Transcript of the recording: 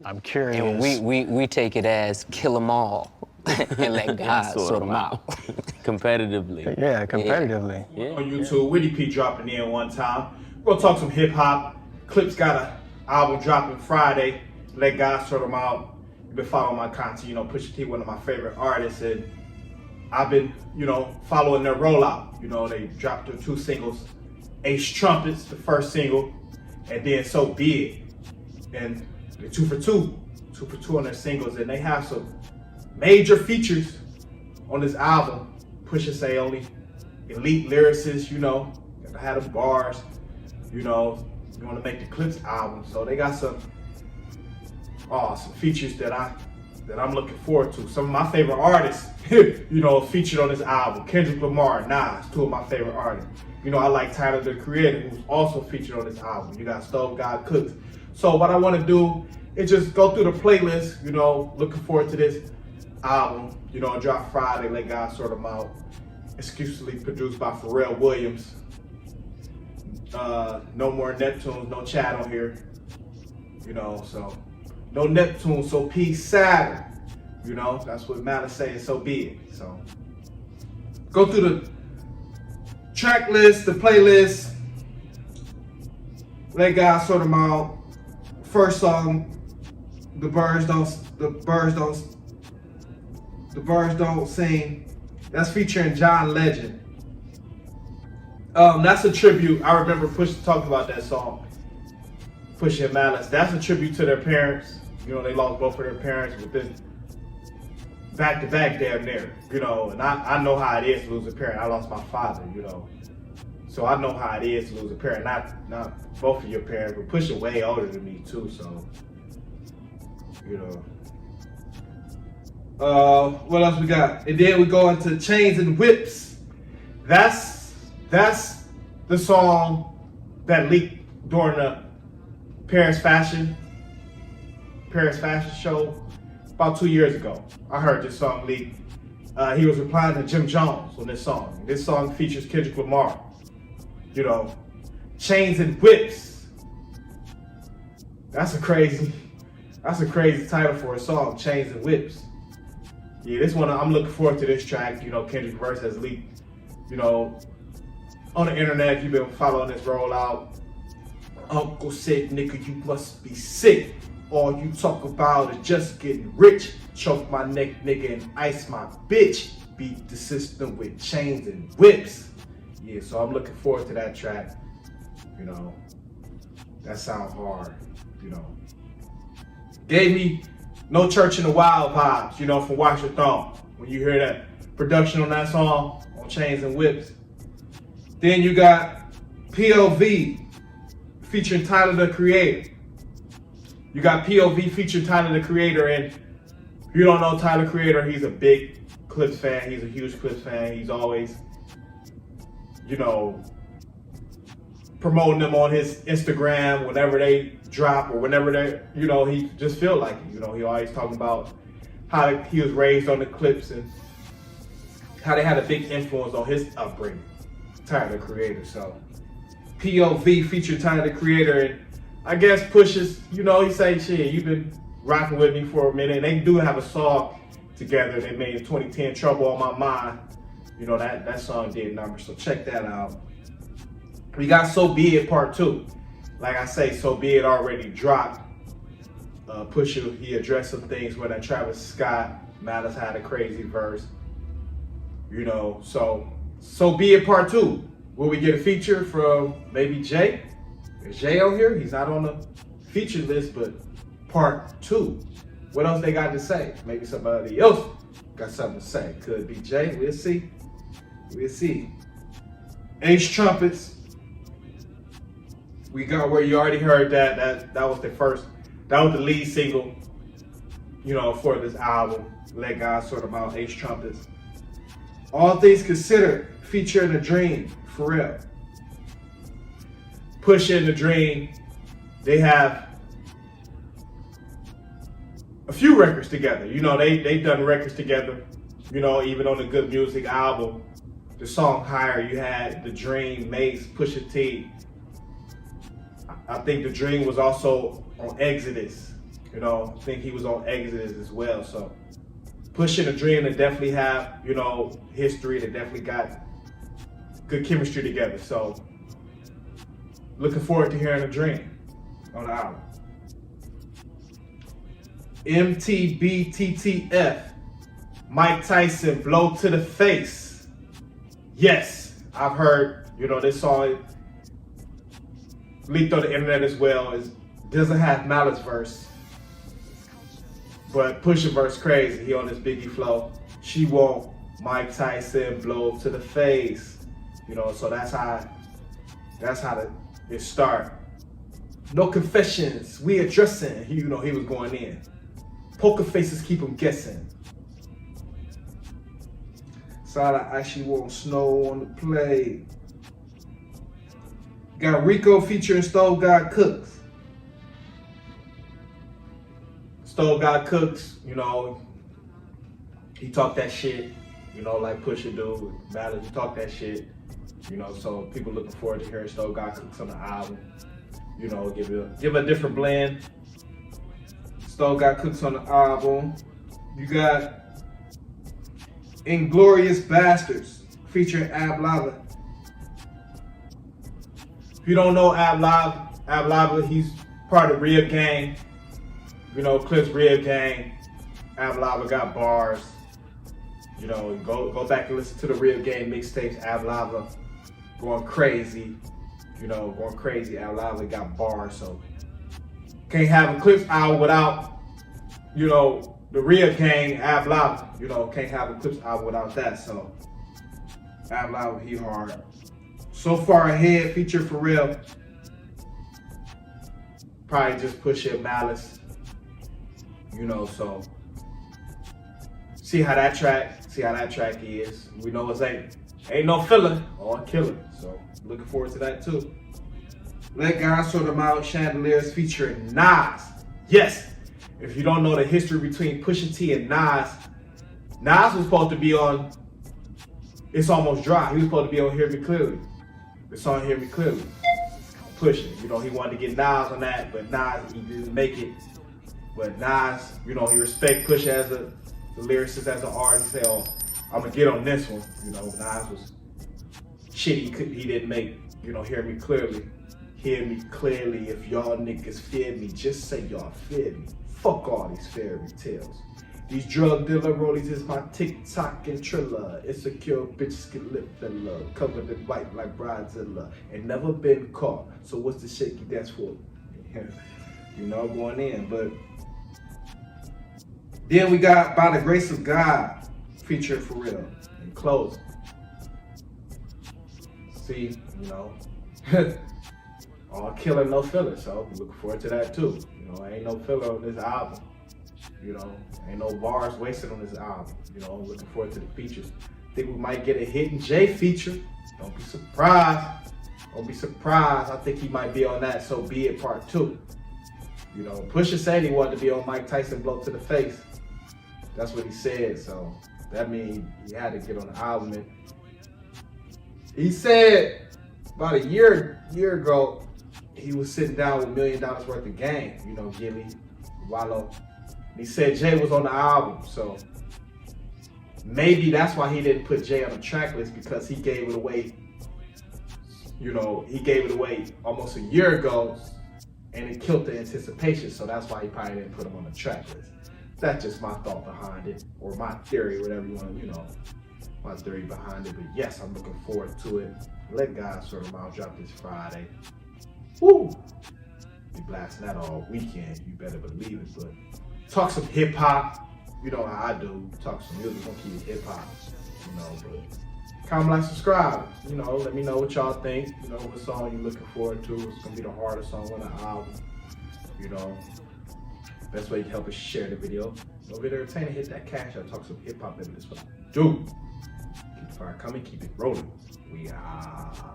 I'm curious. And we take it as kill them all and let God sort them out. Competitively. Yeah, competitively. Yeah. On YouTube, Witty P dropping in one time. We're gonna talk some hip hop. Clips got an album dropping Friday. Let God sort them out. You've been following my content, you know, Pusha T, one of my favorite artists, and I've been, you know, following their rollout. You know, they dropped their 2 singles, Ace Trumpets, the first single, and then So Be It. And they're 2 for 2 on their singles, and they have some major features on this album. Pusha say only elite lyricists, you know, gotta have them bars, you know, you wanna make the Clipse album. So they got some features that I'm looking forward to. Some of my favorite artists, you know, featured on this album. Kendrick Lamar, Nas, 2 of my favorite artists. You know, I like Tyler, the Creator, who's also featured on this album. You got Stove God Cooks. So what I wanna do is just go through the playlist, you know, looking forward to this album. You know, drop Friday, Let God Sort Them Out. Exclusively produced by Pharrell Williams. No more Neptunes, no Chad on here. You know, so no Neptune, so peace Saturn. You know, that's what Malice saying, so be it. So go through the track list, the playlist. Let God Sort Them Out. First song, The Birds Don't Sing. That's featuring John Legend. That's a tribute. I remember Pusha talking about that song, Pusha and Malice. That's a tribute to their parents. You know, they lost both of their parents within back-to-back damn near. You know, and I know how it is to lose a parent. I lost my father, you know. So I know how it is to lose a parent. Not both of your parents, but Pusha way older than me too, so, you know. What else we got? And then we go into Chains and Whips. That's the song that leaked during the Paris Fashion Show about 2 years ago. I heard this song leak. He was replying to Jim Jones on this song. This song features Kendrick Lamar. You know, Chains and Whips. That's a crazy title for a song, Chains and Whips. Yeah, this one, I'm looking forward to this track. You know, Kendrick verse has leaked, you know, on the internet. If you've been following this rollout. Uncle said, nigga, you must be sick. All you talk about is just getting rich. Choke my neck, nigga, and ice my bitch. Beat the system with chains and whips. Yeah, so I'm looking forward to that track. You know, that sounds hard, you know. Gave me No Church in the Wild vibes, you know, from Watch Your Throne. When you hear that production on that song, on Chains and Whips. Then you got POV featuring Tyler, the Creator. You got POV featuring Tyler, the Creator, and if you don't know Tyler, Creator, he's a big Clipse fan. He's a huge Clipse fan. He's always, you know, promoting them on his Instagram whenever they drop or whenever they, you know, he just feel like it. You know, he always talking about how he was raised on the Clipse and how they had a big influence on his upbringing. Tyler, the Creator. So POV featured Tyler, the Creator, and I guess Pusha's, you know, he say, shit, you've been rocking with me for a minute. And they do have a song together they made in 2010, Trouble on My Mind. You know, that song did numbers, so check that out. We got So Be It Part 2. Like I say, So Be It already dropped. Pusha, he addressed some things with that Travis Scott. Malice had a crazy verse. You know, So Be It Part 2. Will we get a feature from maybe Jay? Is Jay on here? He's not on the featured list, but Part 2. What else they got to say? Maybe somebody else got something to say. Could be Jay. We'll see. We'll see. Ace Trumpets. We got where you already heard that was the lead single, you know, for this album. Let God Sort Them Out, Ace Trumpets. All Things Considered, featuring The Dream, Pharrell. Pusha and The Dream, they have a few records together. You know, they've done records together. You know, even on the Good Music album, the song Higher, you had The Dream, Mace, Pusha T. I think The Dream was also on Exodus. You know, I think he was on Exodus as well. So Pusha and Dream, they definitely have, you know, history. They definitely got good chemistry together. So looking forward to hearing The Dream on the album. MTBTTF, Mike Tyson, Blow to the Face. Yes, I've heard, you know, this song leaked on the internet as well. It doesn't have Malice verse, but Pusha verse crazy. He on this Biggie flow. She want Mike Tyson, blow to the face. You know, so that's how it start. No confessions, we addressing. You know, he was going in. Poker faces keep him guessing. So I actually want Snow on the play. Got Rico featuring Stove God Cooks. Stove God Cooks, you know, he talked that shit, you know, like Pusha do. Malice, he talk that shit, you know, so people looking forward to hearing Stove God Cooks on the album. You know, give it a different blend. Stove God Cooks on the album. You got Inglorious Bastards featuring Ab Lava. If you don't know Ab Lava, he's part of Rib Gang. You know, Clipse Rib Gang. Ab Lava got bars. You know, go back and listen to the Rib Gang mixtapes. Ab Lava going crazy. You know, going crazy. Ab Lava got bars, so can't have a Clipse album without, you know, the Rib Gang, Ab Lava. You know, can't have a Clipse album without that. So Ab Lava, he hard. So Far Ahead feature Pharrell. Probably just Pusha Malice. You know, so see how that track is. We know it's ain't no filler or killer. So looking forward to that too. Let God Sort Them Out, Chandeliers featuring Nas. Yes, if you don't know the history between Pusha T and Nas was supposed to be on It's Almost Dry. He was supposed to be on Hear Me Clearly. The song Hear Me Clearly. Pusha, you know, he wanted to get Nas on that, but Nas, he didn't make it. But Nas, you know, he respect Pusha as the lyricist, as an artist. He say, oh, I'm gonna get on this one. You know, Nas was shit. He didn't make. You know, Hear Me Clearly. Hear me clearly. If y'all niggas fear me, just say y'all fear me. Fuck all these fairy tales. These drug dealer rollies is my TikTok and Triller. Insecure bitches get lip filler, covered in white like Bridezilla, and never been caught. So what's the shaky dance for? You know, going in, but. Then we got By the Grace of God featuring Pharrell in closing. See, you know, all killer, no filler. So looking forward to that too. You know, ain't no filler on this album. You know, ain't no bars wasted on this album. You know, looking forward to the features. Think we might get a Hidden J feature. Don't be surprised. Don't be surprised. I think he might be on that So Be It Part 2. You know, Pusha said he wanted to be on Mike Tyson Blow to the Face. That's what he said, so that means he had to get on the album. And he said about a year ago, he was sitting down with $1 million worth of game, you know, Gilly, Wallow. And he said Jay was on the album, so maybe that's why he didn't put Jay on the track list, because he gave it away, you know, he gave it away almost a year ago, and it killed the anticipation, so that's why he probably didn't put him on the track list. That's just my thought behind it, or my theory, whatever you want to, you know, my theory behind it. But yes, I'm looking forward to it. Let God Sort Them Out drop this Friday. Woo! Be blasting that all weekend, you better believe it. But talk some hip hop, you know how I do. Talk some music, don't keep it hip hop, you know. But comment, like, subscribe. You know, let me know what y'all think. You know, what song you looking forward to. It's gonna be the hardest song on the album. You know. Best way you can help us share the video. Over there, entertain and hit that cash out. Talk some hip hop, baby. That's what I do. Keep the fire coming, keep it rolling. We are.